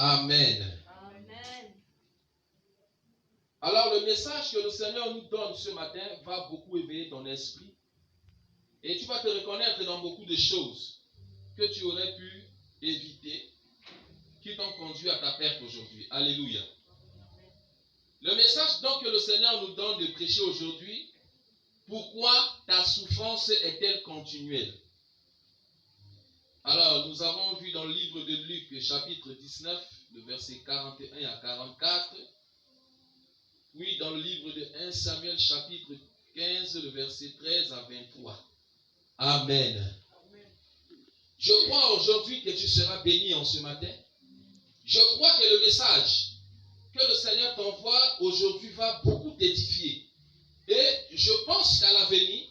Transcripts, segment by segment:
Amen. Alors le message que le Seigneur nous donne ce matin va beaucoup éveiller ton esprit. Et tu vas te reconnaître dans beaucoup de choses que tu aurais pu éviter, qui t'ont conduit à ta perte aujourd'hui. Alléluia. Le message donc que le Seigneur nous donne de prêcher aujourd'hui, pourquoi ta souffrance est-elle continuelle? Alors, nous avons vu dans le livre de Luc, chapitre 19, le verset 41 à 44. Oui, dans le livre de 1 Samuel, chapitre 15, le verset 13 à 23. Amen. Je crois aujourd'hui que tu seras béni en ce matin. Je crois que le message que le Seigneur t'envoie aujourd'hui va beaucoup t'édifier. Et je pense qu'à l'avenir,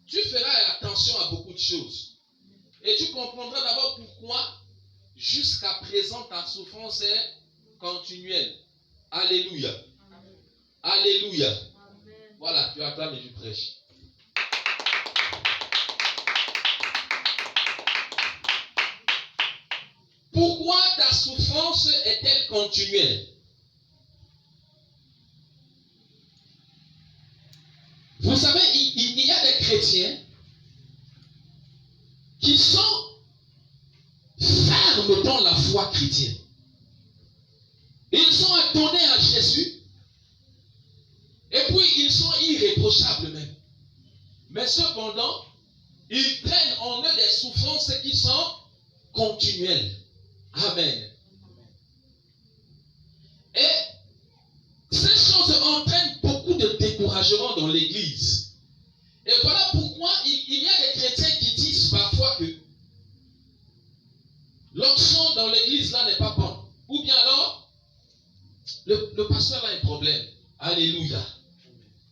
tu feras attention à beaucoup de choses. Et tu comprendras d'abord pourquoi, jusqu'à présent, ta souffrance est continuelle. Alléluia. Amen. Alléluia. Amen. Voilà, tu acclames et tu prêches. Pourquoi ta souffrance est-elle continuelle? Vous savez, il y a des chrétiens qui sont fermes dans la foi chrétienne. Ils sont adonnés à Jésus. Et puis, ils sont irréprochables même. Mais cependant, ils prennent en eux des souffrances qui sont continuelles. Amen. Et ces choses entraînent beaucoup de découragement dans l'église. Et voilà pourquoi il y a des chrétiens qui disent parfois que l'onction dans l'église là n'est pas bonne. Ou bien alors, le pasteur a un problème. Alléluia.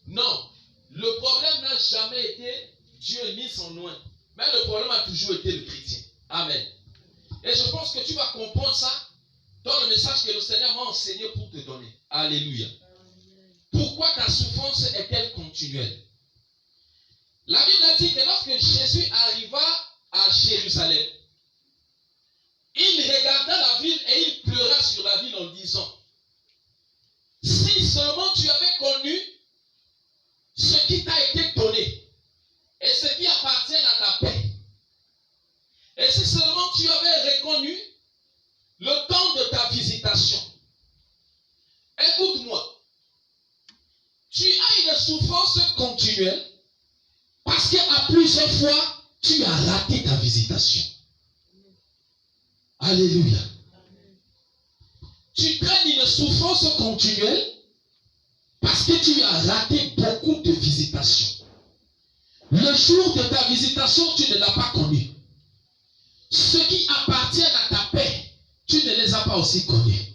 Non, le problème n'a jamais été Dieu ni son nom. Mais le problème a toujours été le chrétien. Amen. Et je pense que tu vas comprendre ça dans le message que le Seigneur m'a enseigné pour te donner. Alléluia. Pourquoi ta souffrance est-elle continuelle? La Bible a dit que lorsque Jésus arriva à Jérusalem, il regarda la ville et il pleura sur la ville en disant: si seulement tu avais connu ce qui t'a été donné et ce qui appartient à ta paix, et si seulement tu avais reconnu le temps de ta visitation. Écoute-moi, tu as une souffrance continuelle parce qu'à plusieurs fois, tu as raté ta visitation. Alléluia. Tu traînes une souffrance continuelle parce que tu as raté beaucoup de visitations. Le jour de ta visitation, tu ne l'as pas connu. Ceux qui appartiennent à ta paix, tu ne les as pas aussi connus.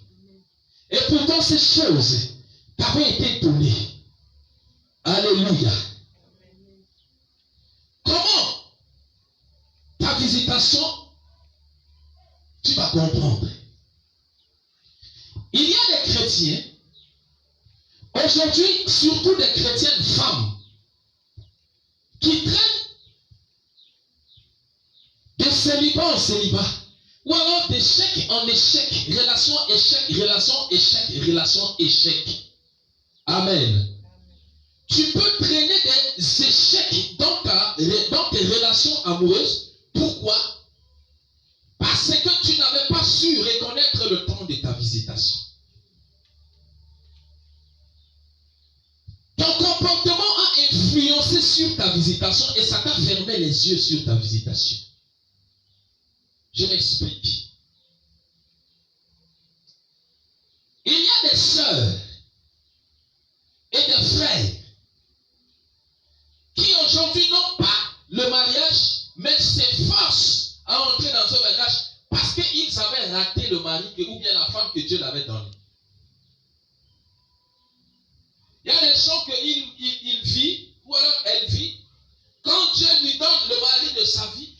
Et pourtant, ces choses t'avaient été données. Alléluia. Comment ta visitation, tu vas comprendre. Il y a des chrétiens, aujourd'hui, surtout des chrétiennes femmes, qui traînent de célibat en célibat, ou alors d'échec en échec, relation, échec, relation, échec, relation, échec. Amen. Tu peux traîner des échecs dans tes relations amoureuses. Pourquoi? Parce que tu n'avais pas su reconnaître le temps de ta visitation. Ton comportement a influencé sur ta visitation et ça t'a fermé les yeux sur ta visitation. Je m'explique. Il y a des sœurs et des frères qui aujourd'hui n'ont pas le mariage, mais s'efforcent à entrer dans ce mariage parce qu'ils avaient raté le mari ou bien la femme que Dieu l'avait donnée. Il y a des gens qu'il vit, ou alors elle vit. Quand Dieu lui donne le mari de sa vie,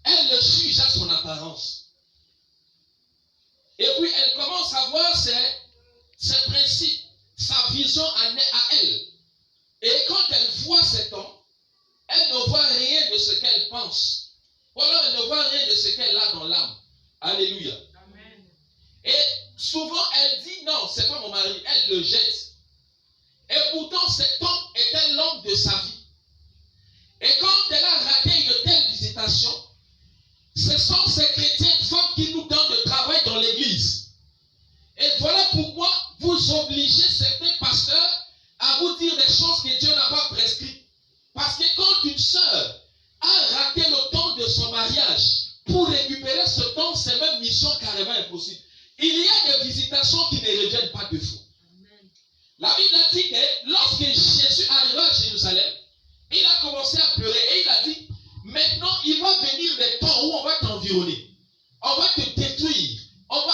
elle le juge à son apparence. Et puis elle commence à voir ses principes, sa vision à elle. Et quand elle voit cet homme, elle ne voit rien de ce qu'elle pense. Ou alors elle ne voit rien de ce qu'elle a dans l'âme. Alléluia. Amen. souvent elle dit non, c'est pas mon mari, elle le jette. Et pourtant cet homme était l'homme de sa vie. Et quand elle a raté une telle visitation, ce sont ces chrétiennes femmes qui nous donnent le travail dans l'église. Et voilà pourquoi vous obligez certains pasteurs à vous dire des choses que Dieu n'a pas prescrites. Parce que quand une sœur a raté le temps de son mariage, pour récupérer ce temps, c'est même mission carrément impossible. Il y a des visitations qui ne reviennent pas de faux. La Bible a dit que lorsque Jésus arriva à Jérusalem, il a commencé à pleurer et il a dit, maintenant il va venir des temps où on va t'environner, on va te détruire,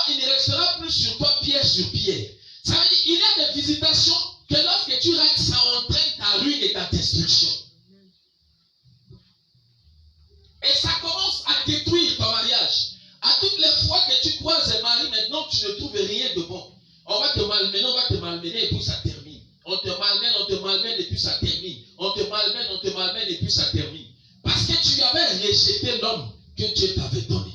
il ne restera plus sur toi pierre sur pierre. Ça veut dire qu'il y a des visitations que lorsque tu rates, ça entraîne ta ruine et ta destruction. Et ça commence à détruire ton mariage. À toutes les fois que tu croises un mari, maintenant tu ne trouves rien de bon. On va te malmener et puis ça termine. On te malmène et puis ça termine. On te malmène et puis ça termine. Parce que tu avais rejeté l'homme que Dieu t'avait donné.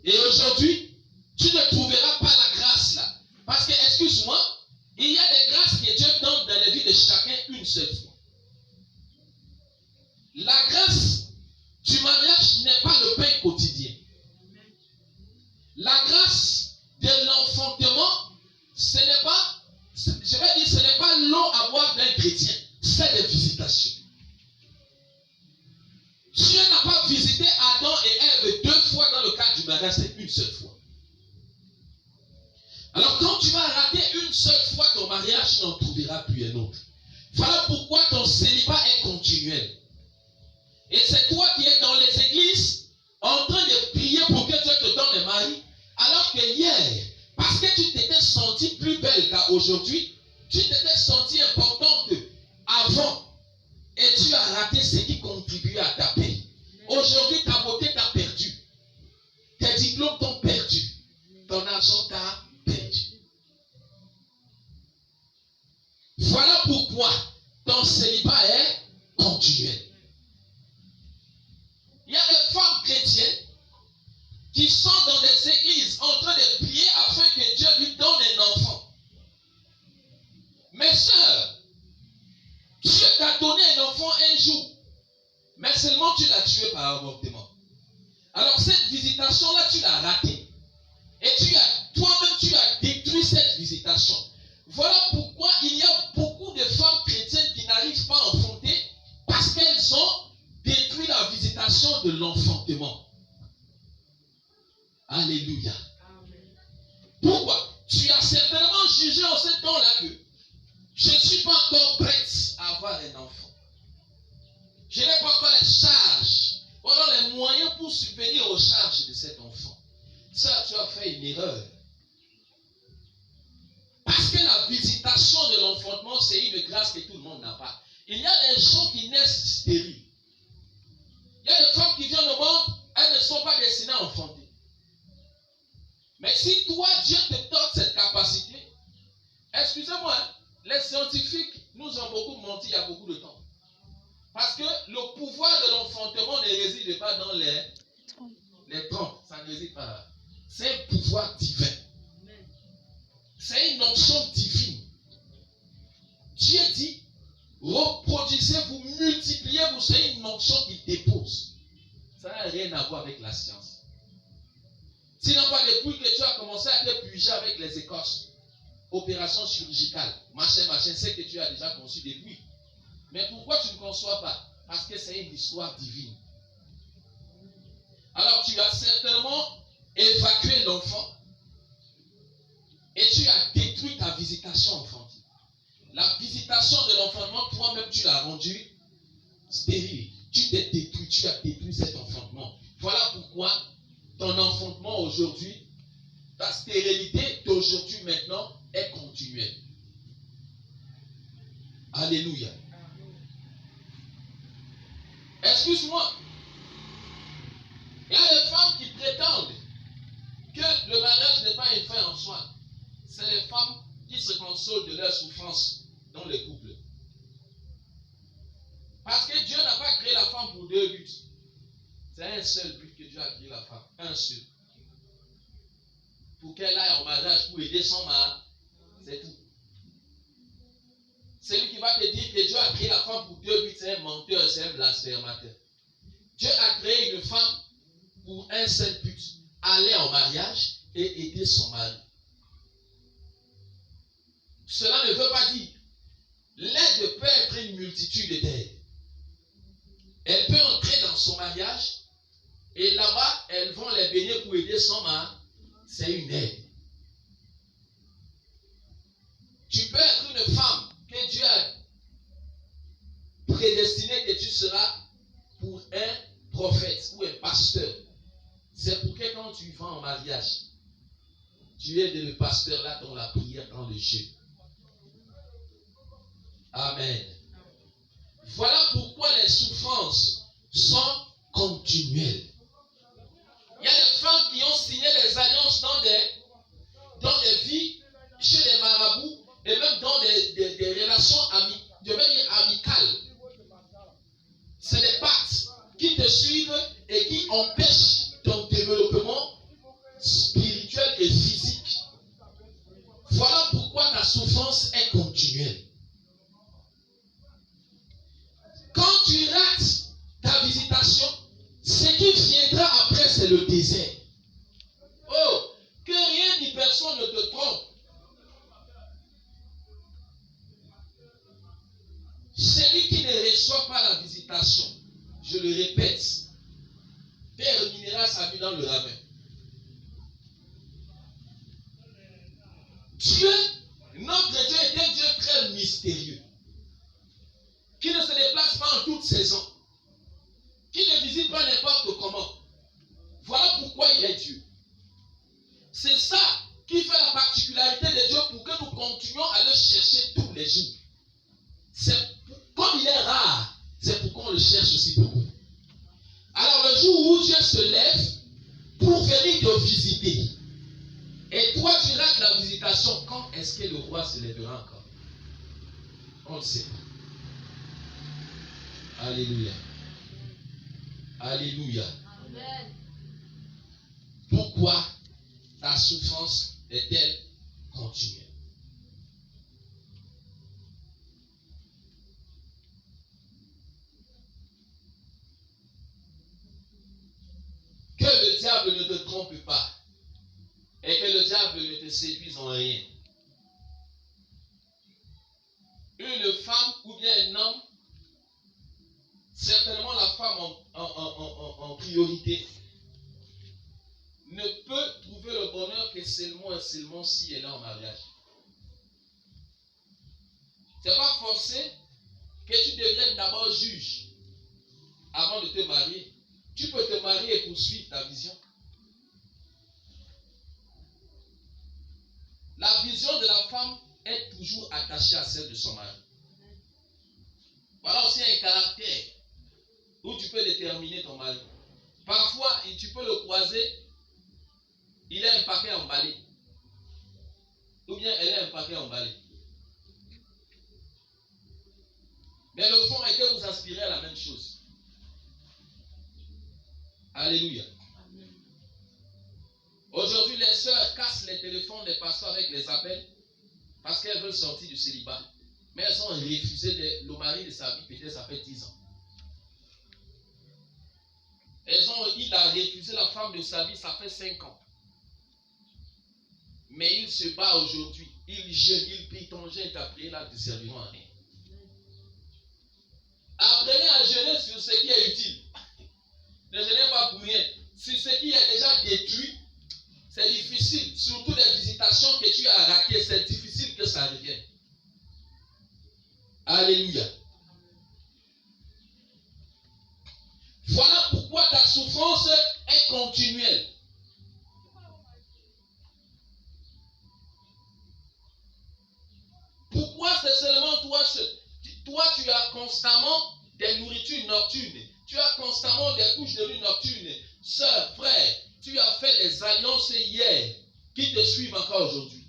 Et aujourd'hui, tu ne trouveras pas la grâce là. Parce que, excuse-moi, il y a des grâces que Dieu donne dans la vie de chacun une seule fois. La grâce du mariage n'est pas le pain quotidien. La grâce de l'enfantement, ce n'est pas l'eau à boire d'un chrétien, c'est des visitations. Dieu n'a pas visité Adam et Ève 2 fois dans le cadre du mariage, c'est une seule fois. Alors quand tu vas rater une seule fois ton mariage, tu n'en trouveras plus un autre. Voilà pourquoi ton célibat est continuel. Et c'est toi qui es dans les églises en train de prier pour que Dieu te donne un mari, alors que hier, parce que tu t'étais senti plus belle qu'à aujourd'hui, tu t'étais senti importante avant, et tu as raté ce qui contribuait à ta paix. Aujourd'hui, ta beauté t'a perdu. Tes diplômes t'ont perdu. Ton argent t'a perdu. Voilà pourquoi ton célibat est continuel. Il y a des femmes chrétiennes qui sont dans des églises en train de prier afin que Dieu lui donne un enfant. Mes sœurs, Dieu t'a donné un enfant un jour, mais seulement tu l'as tué par avortement. Alors cette visitation-là, tu l'as ratée. Et toi-même, tu as détruit cette visitation. Voilà pourquoi il y a beaucoup de femmes chrétiennes qui n'arrivent pas à enfanter parce qu'elles ont détruit la visitation de l'enfantement. Alléluia. Amen. Pourquoi? Tu as certainement jugé en ce temps-là que je ne suis pas encore prête à avoir un enfant. Je n'ai pas encore les charges, voilà les moyens pour subvenir aux charges de cet enfant. Ça, tu as fait une erreur. Parce que la visitation de l'enfantement, c'est une grâce que tout le monde n'a pas. Il y a des gens qui naissent stériles. Il y a des femmes qui viennent au monde, elles ne sont pas destinées à enfanter. Mais si toi, Dieu te donne cette capacité, excusez-moi, hein, les scientifiques nous ont beaucoup menti il y a beaucoup de temps. Parce que le pouvoir de l'enfantement ne réside pas dans les trompes. Ça ne réside pas là. C'est un pouvoir divin. C'est une onction divine. Dieu dit, reproduisez-vous, multipliez-vous. C'est une onction qui dépose. Ça n'a rien à voir avec la science. Sinon, pas depuis que tu as commencé à te puiser avec les écorces, opération chirurgicale, machin, c'est que tu as déjà conçu depuis. Mais pourquoi tu ne conçois pas? Parce que c'est une histoire divine. Alors tu as certainement évacué l'enfant et tu as détruit ta visitation enfantine. La visitation de l'enfantement, toi-même tu l'as rendu stérile. Tu t'es détruit, tu as détruit cet enfantement. Voilà pourquoi ton enfantement aujourd'hui, ta stérilité d'aujourd'hui maintenant est continuelle. Alléluia. Excuse-moi. Il y a des femmes qui prétendent que le mariage n'est pas une fin en soi. C'est les femmes qui se consolent de leur souffrance dans le couple. Parce que Dieu n'a pas créé la femme pour deux buts. C'est un seul but que Dieu a créé la femme. Un seul. pour qu'elle aille en mariage pour aider son mari. C'est tout. Celui qui va te dire que Dieu a créé la femme pour 2 buts, c'est un menteur, c'est un blasphémateur. Dieu a créé une femme pour un seul but, aller en mariage et aider son mari. Cela ne veut pas dire l'aide peut être une multitude d'aides. Elle peut entrer dans son mariage et là-bas, elles vont les bénir pour aider son mari. C'est une aide. Tu peux être une femme que Dieu a prédestiné que tu seras pour un prophète ou un pasteur. C'est pour que quand tu vas en mariage, tu aides le pasteur là dans la prière, dans le jeûne. Amen. Voilà pourquoi les souffrances sont continuelles. Il y a des femmes qui ont signé des alliances dans des vies, chez des marabouts, et même dans des relations amicales. C'est des pactes qui te suivent et qui empêchent ton développement spirituel et physique. Voilà pourquoi ta souffrance est continuelle. Quand tu rates ta visitation, ce qui viendra après, c'est le désert. Oh, que rien ni personne ne te trompe. Celui qui ne reçoit pas la visitation, je le répète, terminera sa vie dans le ravin. Dieu, notre Dieu est un Dieu très mystérieux, qui ne se déplace pas en toute saison, qui ne visite pas n'importe comment. Voilà pourquoi il est Dieu. C'est ça qui fait la particularité de Dieu pour que nous continuions à le chercher tous les jours. Comme il est rare, c'est pourquoi on le cherche aussi beaucoup. Alors le jour où Dieu se lève pour venir te visiter, et toi tu rates la visitation, quand est-ce que le roi se lèvera encore? On ne sait pas. Alléluia. Alléluia. Amen. Pourquoi ta souffrance est-elle continuelle? Que le diable ne te trompe pas et que le diable ne te séduise en rien. Une femme ou bien un homme, certainement la femme en priorité, ne peut trouver le bonheur que seulement et seulement si elle est en mariage. Ce n'est pas forcé que tu deviennes d'abord juge avant de te marier. Tu peux te marier et poursuivre ta vision. La vision de la femme est toujours attachée à celle de son mari. Voilà aussi un caractère où tu peux déterminer ton mari. Parfois, tu peux le croiser, il a un paquet emballé. Ou bien elle a un paquet emballé. Mais le fond est que vous aspirez à la même chose. Alléluia. Aujourd'hui, les sœurs cassent les téléphones des pasteurs avec les appels parce qu'elles veulent sortir du célibat. Mais elles ont refusé le mari de sa vie, peut-être ça fait 10 ans. Il a refusé la femme de sa vie, ça fait 5 ans. Mais il se bat aujourd'hui. Il jeûne, il prie, ton jeûne t'a prié, là, ne serviront à rien. Apprenez à jeûner sur ce qui est utile. Ne jeûnez pas pour rien. Sur ce qui est déjà détruit, c'est difficile. Surtout les visitations que tu as ratées, c'est difficile que ça revienne. Alléluia. Voilà pourquoi ta souffrance est continuelle. Pourquoi c'est seulement toi seul? Toi, tu as constamment des nourritures nocturnes. Tu as constamment des couches de lune nocturnes. Sœur, frère, tu as fait des alliances hier qui te suivent encore aujourd'hui.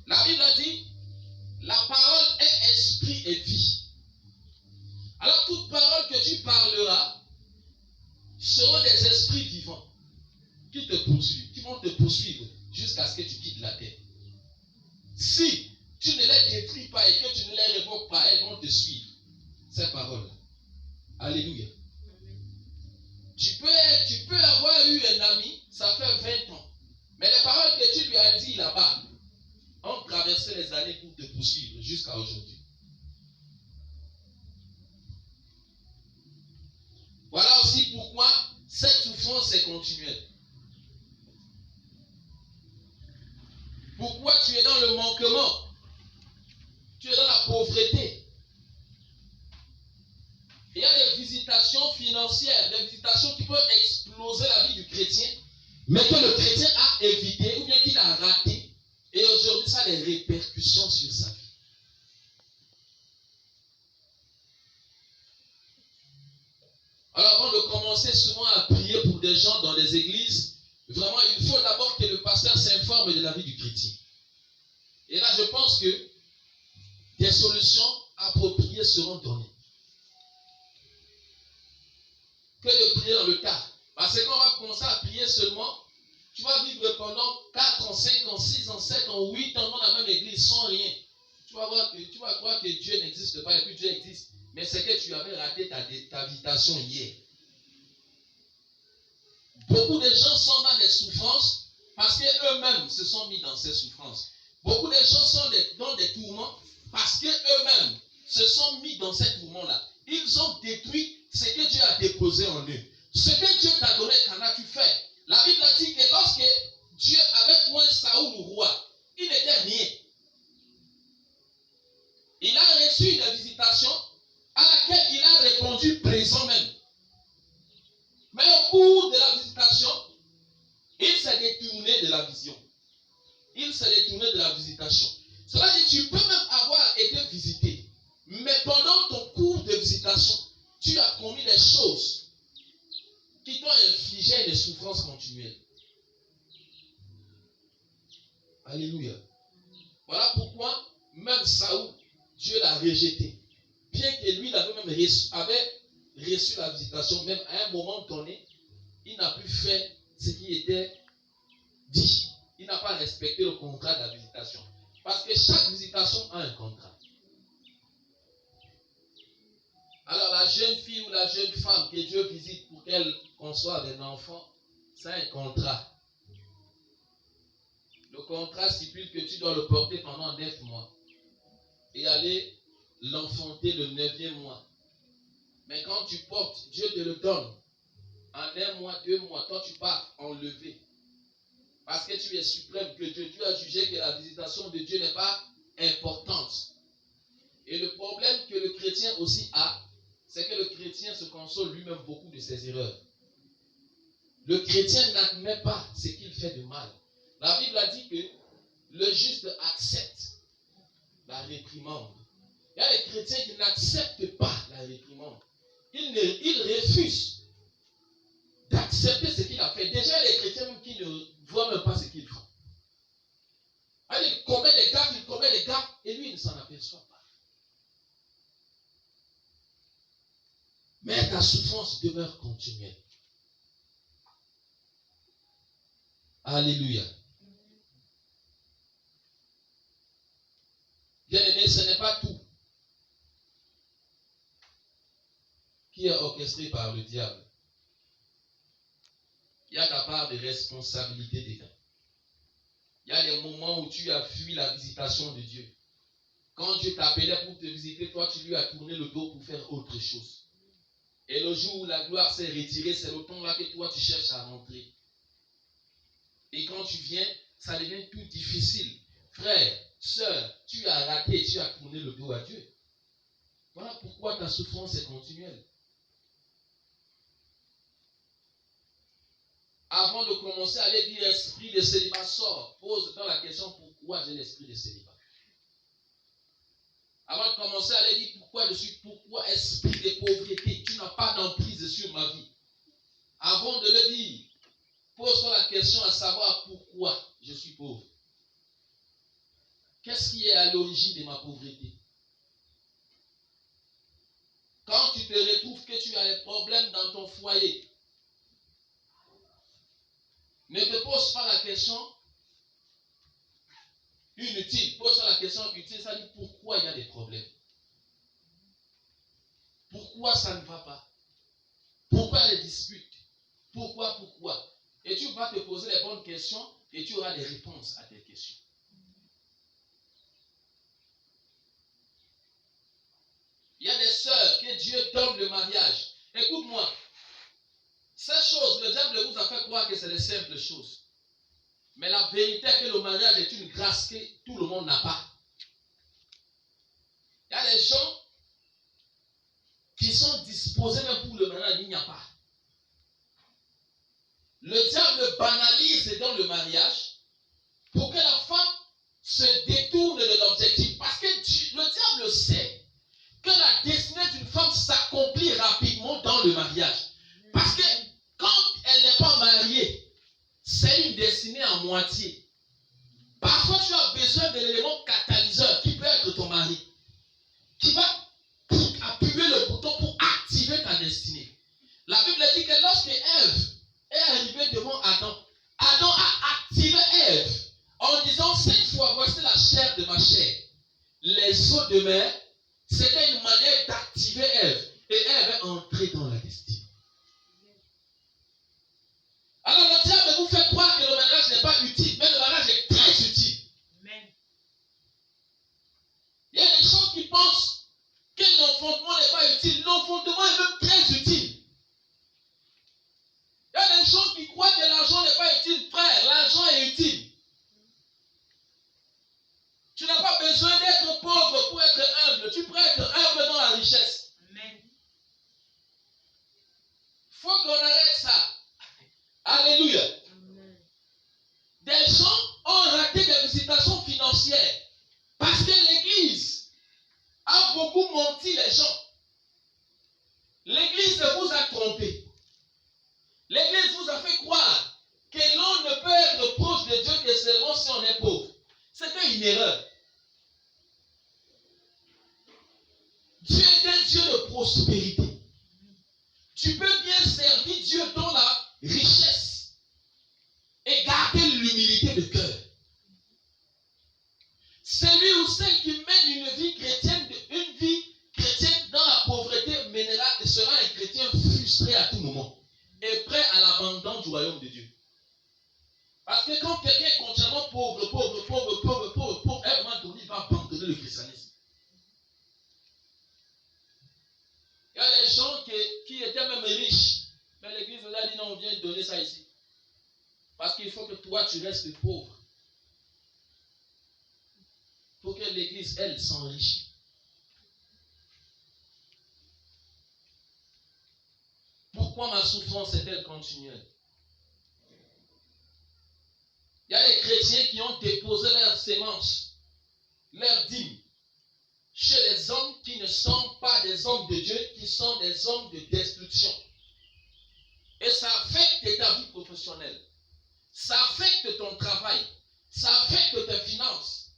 La Bible a dit, la parole est esprit et vie. Alors toute parole que tu parleras seront des esprits vivants. qui te poursuivent, qui vont te poursuivre jusqu'à ce que tu quittes la terre. Si tu ne les détruis pas et que tu ne les révoques pas, elles vont te suivre. Cette parole. Alléluia. Tu peux avoir eu un ami, ça fait 20 ans. Mais les paroles que tu lui as dit là-bas ont traversé les années pour te poursuivre jusqu'à aujourd'hui. Voilà aussi pourquoi cette souffrance est continuelle. Pourquoi tu es dans le manquement? Tu es dans la pauvreté. Il y a des visitations financières, des visitations qui peuvent exploser la vie du chrétien, mais que le chrétien a évité ou bien qu'il a raté. Et aujourd'hui, ça a des répercussions sur sa vie. Alors avant de commencer souvent à prier pour des gens dans les églises, vraiment il faut d'abord que le pasteur s'informe de la vie du chrétien. Et là je pense que des solutions appropriées seront données. Que de prier dans le tas. Parce qu'on va commencer à prier seulement, tu vas vivre pendant 4 ans, 5 ans, 6 ans, 7 ans, 8 ans dans la même église sans rien. Tu vas croire que Dieu n'existe pas et puis Dieu existe. Mais c'est que tu avais raté ta visitation hier. Beaucoup de gens sont dans des souffrances parce qu'eux-mêmes se sont mis dans ces souffrances. Beaucoup de gens sont dans des tourments parce qu'eux-mêmes se sont mis dans ces tourments-là. Ils ont détruit ce que Dieu a déposé en eux. Ce que Dieu t'a donné, qu'en as-tu fait? La Bible a dit que lorsque Dieu avait point Saoul au roi, il n'était rien. Il a reçu une visitation à laquelle il a répondu présent même. Mais au cours de la visitation, il s'est détourné de la vision. Il s'est détourné de la visitation. Cela dit, tu peux même avoir été visité. Mais pendant ton cours de visitation, tu as commis des choses qui t'ont infligé des souffrances continuelles. Alléluia. Voilà pourquoi même Saoul, Dieu l'a rejeté. Bien que lui, il avait même reçu la visitation, même à un moment donné, il n'a plus fait ce qui était dit. Il n'a pas respecté le contrat de la visitation. Parce que chaque visitation a un contrat. Alors la jeune fille ou la jeune femme que Dieu visite pour qu'elle conçoive un enfant, c'est un contrat. Le contrat stipule que tu dois le porter pendant 9 mois et aller l'enfanter le 9e mois. Mais quand tu portes, Dieu te le donne. En 1 mois, 2 mois, toi tu pars enlevé. Parce que tu es suprême que Dieu. Tu as jugé que la visitation de Dieu n'est pas importante. Et le problème que le chrétien aussi a, c'est que le chrétien se console lui-même beaucoup de ses erreurs. Le chrétien n'admet pas ce qu'il fait de mal. La Bible a dit que le juste accepte la réprimande. Il y a des chrétiens qui n'acceptent pas la réprimande. Ils refusent d'accepter ce qu'il a fait. Déjà, il y a des chrétiens même qui ne voient même pas ce qu'ils font. Alors, il commet des gaffes, et lui, il ne s'en aperçoit pas. Mais ta souffrance demeure continuelle. Alléluia. Bien-aimé, ce n'est pas tout qui est orchestré par le diable. Il y a ta part de responsabilité dedans. Il y a des moments où tu as fui la visitation de Dieu. Quand Dieu t'appelait pour te visiter, toi tu lui as tourné le dos pour faire autre chose. Et le jour où la gloire s'est retirée, c'est le temps là que toi tu cherches à rentrer. Et quand tu viens, ça devient tout difficile. Frère, sœur, tu as raté, tu as tourné le dos à Dieu. Voilà pourquoi ta souffrance est continuelle. Avant de commencer à aller dire l'esprit de célibat sort, pose-toi la question pourquoi j'ai l'esprit de célibat. Avant de commencer à aller dire pourquoi esprit de pauvreté, tu n'as pas d'emprise sur ma vie. Avant de le dire, pose-toi la question à savoir pourquoi je suis pauvre. Qu'est-ce qui est à l'origine de ma pauvreté? Quand tu te retrouves que tu as des problèmes dans ton foyer, Ne te pose pas la question inutile. Pose-toi la question utile, ça dit pourquoi il y a des problèmes. Pourquoi ça ne va pas? Pourquoi les disputes? Pourquoi? Et tu vas te poser les bonnes questions et tu auras des réponses à tes questions. Il y a des sœurs que Dieu donne le mariage. Écoute-moi. Ces choses, le diable vous a fait croire que c'est des simples choses. Mais la vérité est que le mariage est une grâce que tout le monde n'a pas. Il y a des gens qui sont disposés même pour le mariage, il n'y a pas. Le diable banalise et donne le mariage pour que la femme se détourne de l'objectif. Parce que le diable sait que la destinée d'une femme s'accomplit rapidement dans le mariage. Parce que quand elle n'est pas mariée, c'est une destinée en moitié. Parfois, tu as besoin de l'élément catalyseur qui peut être ton mari, qui va appuyer le bouton pour activer ta destinée. La Bible dit que lorsque Ève est arrivée devant Adam, Adam a activé Ève en disant 5 fois, voici la chair de ma chair. Les eaux de mer, c'était une manière d'activer Ève. Et Ève est entrée dans la destinée. Alors le diable vous fait croire que le mariage n'est pas utile, mais le mariage est très utile. Amen. Il y a des gens qui pensent que l'enfantement n'est pas utile. L'enfantement est même très utile. Il y a des gens qui croient que l'argent n'est pas utile. Frère, l'argent est utile. Tu n'as pas besoin d'être pauvre pour être humble. Tu peux être humble dans la richesse. Amen. Il faut qu'on arrête ça. Alléluia. Amen. Des gens ont raté des visitations financières parce que l'Église a beaucoup menti les gens. L'Église vous a trompé. L'Église vous a fait croire que l'on ne peut être proche de Dieu que seulement si on est pauvre. C'était une erreur. Dieu est un Dieu de prospérité. Tu peux bien servir Dieu dans la richesse et garder l'humilité de cœur. Celui ou celle qui mène une vie chrétienne dans la pauvreté sera un chrétien frustré à tout moment et prêt à l'abandon du royaume de Dieu. Parce que quand quelqu'un est continuellement pauvre, à un moment donné, il va abandonner le christianisme. Il y a des gens qui étaient même riches, mais l'église nous a dit non, on vient donner ça ici. Parce qu'il faut que toi, tu restes pauvre. Pour que l'église, elle, s'enrichisse. Pourquoi ma souffrance est-elle continuelle? Il y a des chrétiens qui ont déposé leurs sémences, leurs dîmes, chez les hommes qui ne sont pas des hommes de Dieu, qui sont des hommes de destruction. Et ça affecte ta vie professionnelle. Ça affecte ton travail. Ça affecte tes finances.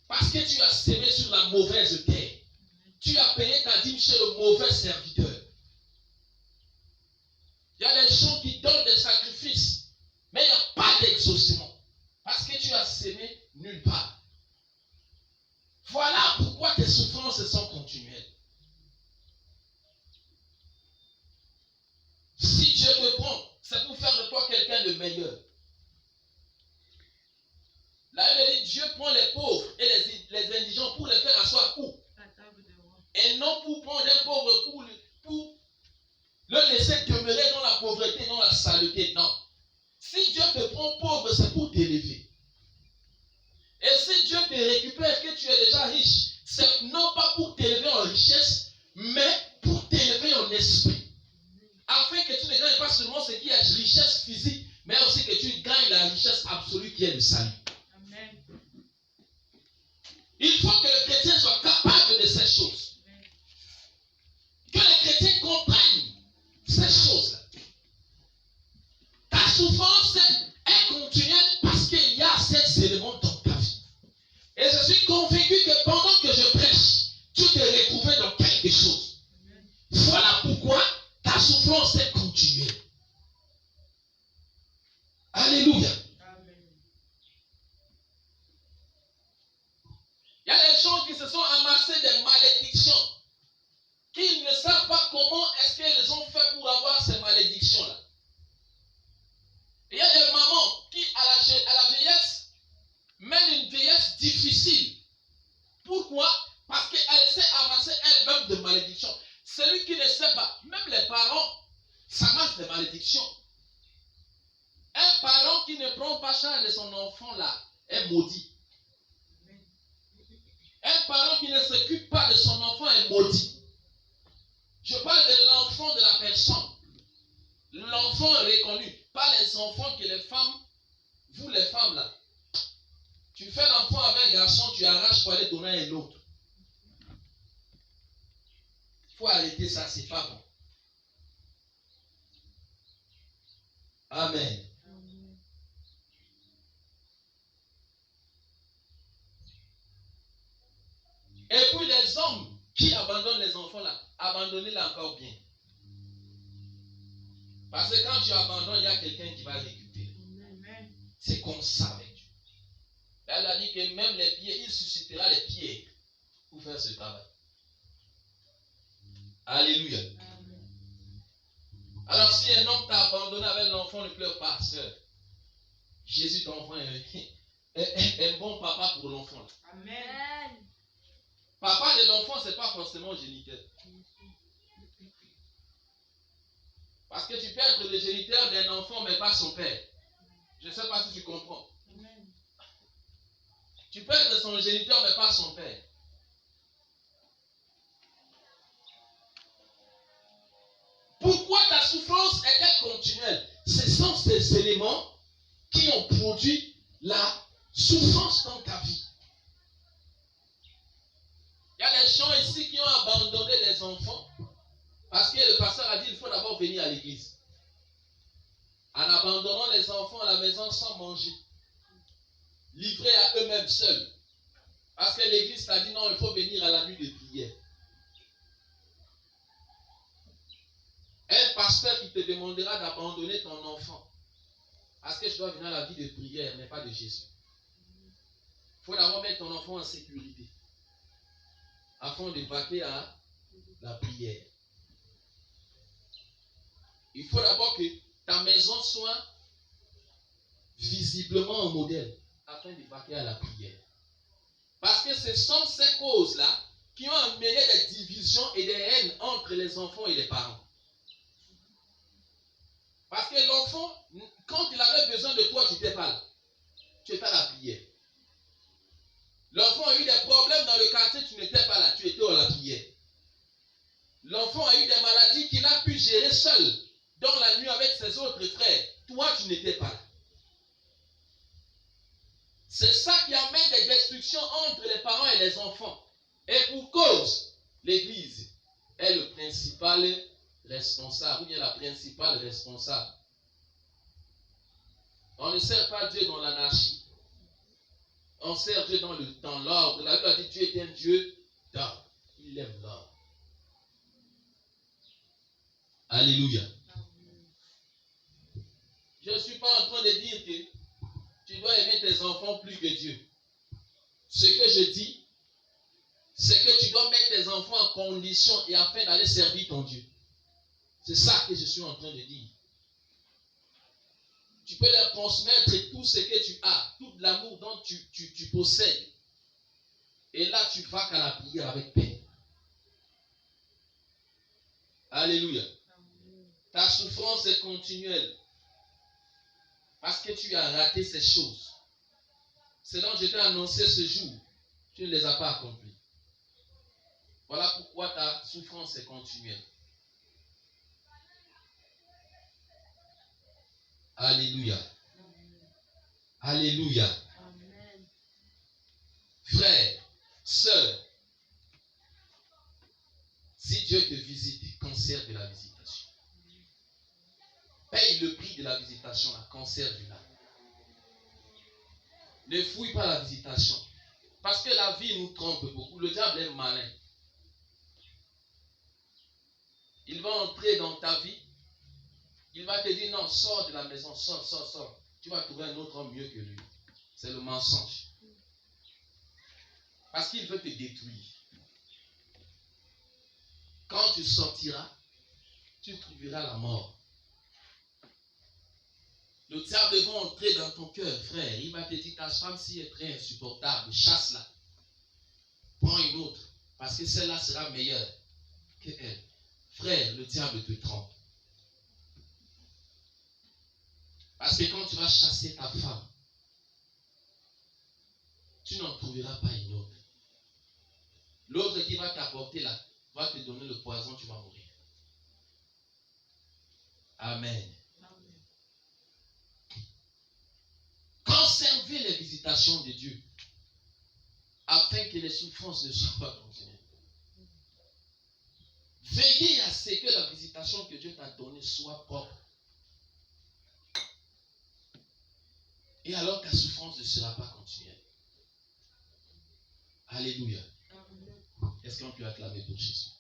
Parce que tu as sémé sur la mauvaise terre. Tu as payé ta dîme chez le mauvais serviteur. Il y a des gens qui donnent des sacrifices, mais il n'y a pas d'exaucement. Parce que tu as sémé nulle part. Voilà pourquoi tes souffrances sont continuelles. Si Dieu te prend, c'est pour faire de toi quelqu'un de meilleur. La Bible dit Dieu prend les pauvres et les indigents pour les faire asseoir où? Et non pour prendre un pauvre pour le laisser demeurer dans la pauvreté, dans la saleté. Non. Si Dieu te prend pauvre, c'est pour t'élever. Et si Dieu te récupère, que tu es déjà riche, c'est non pas pour t'élever en richesse, mais pour t'élever en esprit. Afin que tu ne gagnes pas seulement ce qui est richesse physique, mais aussi que tu gagnes la richesse absolue qui est le salut. Amen. Il faut que le chrétien soit capable de ces choses. Amen. Que les chrétiens comprennent ces choses-là. Ta souffrance est continuelle parce qu'il y a ces éléments dans ta vie. Et je suis convaincu que pendant que je prêche, tu te retrouves dans quelque chose. Voilà pourquoi ta souffrance est continuelle. Alléluia. Alléluia. Il y a des gens qui se sont amassés des malédictions, qui ne savent pas comment est-ce qu'ils ont fait pour avoir ces malédictions-là. Il y a des mamans qui, à la vieillesse, mènent une vieillesse difficile. Pourquoi? Parce qu'elle s'est amassée elle-même de malédictions. Celui qui ne sait pas, même les parents s'amassent des malédictions. Un parent qui ne prend pas charge de son enfant là est maudit. Un parent qui ne s'occupe pas de son enfant est maudit. Je parle de l'enfant de la personne. L'enfant reconnu. Pas les enfants que les femmes, vous les femmes là. Tu fais l'enfant avec un garçon, tu arraches pour aller donner à l'autre. Il faut arrêter ça, c'est pas bon. Amen. Et puis les hommes qui abandonnent les enfants là, abandonnez-les encore bien. Parce que quand tu abandonnes, il y a quelqu'un qui va récupérer. C'est comme ça avec Dieu. Elle a dit que même les pieds, il suscitera les pieds pour faire ce travail. Alléluia. Alors si un homme t'a abandonné avec l'enfant, ne pleure pas, sœur. Jésus, ton enfant, est un bon papa pour l'enfant. Amen. Papa de l'enfant, ce n'est pas forcément géniteur. Parce que tu peux être le géniteur d'un enfant, mais pas son père. Je ne sais pas si tu comprends. Amen. Tu peux être son géniteur, mais pas son père. Pourquoi ta souffrance est-elle continuelle? Ce sont ces éléments qui ont produit la souffrance dans ta vie. Il y a des gens ici qui ont abandonné les enfants parce que le pasteur a dit qu'il faut d'abord venir à l'église. En abandonnant les enfants à la maison sans manger, livrés à eux-mêmes seuls. Parce que l'église t'a dit non, il faut venir à la nuit de prière. Un pasteur qui te demandera d'abandonner ton enfant. Parce que je dois venir à la vie de prière, mais pas de Jésus. Il faut d'abord mettre ton enfant en sécurité. Afin de vaquer à la prière. Il faut d'abord que ta maison soit visiblement un modèle afin de vaquer à la prière. Parce que ce sont ces causes-là qui ont amené des divisions et des haines entre les enfants et les parents. Parce que l'enfant, quand il avait besoin de toi, tu n'étais pas là. Tu étais à la prière. L'enfant a eu des problèmes dans le quartier, tu n'étais pas là, tu étais à la prière. L'enfant a eu des maladies qu'il a pu gérer seul dans la nuit avec ses autres frères. Toi, tu n'étais pas là. C'est ça qui amène des destructions entre les parents et les enfants. Et pour cause, l'Église est le principal responsable, ou bien la principale responsable. On ne sert pas Dieu dans l'anarchie. On sert Dieu dans l'ordre. La Bible a dit Dieu est un Dieu d'ordre. Il aime l'ordre. Alléluia. Je ne suis pas en train de dire que tu dois aimer tes enfants plus que Dieu. Ce que je dis, c'est que tu dois mettre tes enfants en condition et afin d'aller servir ton Dieu. C'est ça que je suis en train de dire. Tu peux leur transmettre tout ce que tu as, tout l'amour dont tu possèdes. Et là, tu vas qu'à la prière avec paix. Alléluia. Ta souffrance est continuelle. Parce que tu as raté ces choses. Ce dont je t'ai annoncé ce jour, tu ne les as pas accomplies. Voilà pourquoi ta souffrance est continuelle. Alléluia. Alléluia. Amen. Frère, sœur, si Dieu te visite, conserve la visitation. Paye le prix de la visitation, conserve-la. Ne fouille pas la visitation. Parce que la vie nous trompe beaucoup. Le diable est malin. Il va entrer dans ta vie. Il va te dire non, sors de la maison, sors. tu vas trouver un autre homme mieux que lui. C'est le mensonge. Parce qu'il veut te détruire. Quand tu sortiras, tu trouveras la mort. Le diable va entrer dans ton cœur, frère. Il va te dire, ta femme, si elle est très insupportable, chasse-la. Prends une autre. Parce que celle-là sera meilleure qu'elle. Frère, le diable te trompe. Parce que quand tu vas chasser ta femme, tu n'en trouveras pas une autre. L'autre qui va t'apporter là, va te donner le poison, tu vas mourir. Amen. Conservez les visitations de Dieu afin que les souffrances ne soient pas continuées. Veillez à ce que la visitation que Dieu t'a donnée soit propre. Et alors ta souffrance ne sera pas continuelle. Alléluia. Est-ce qu'on peut acclamer pour Jésus?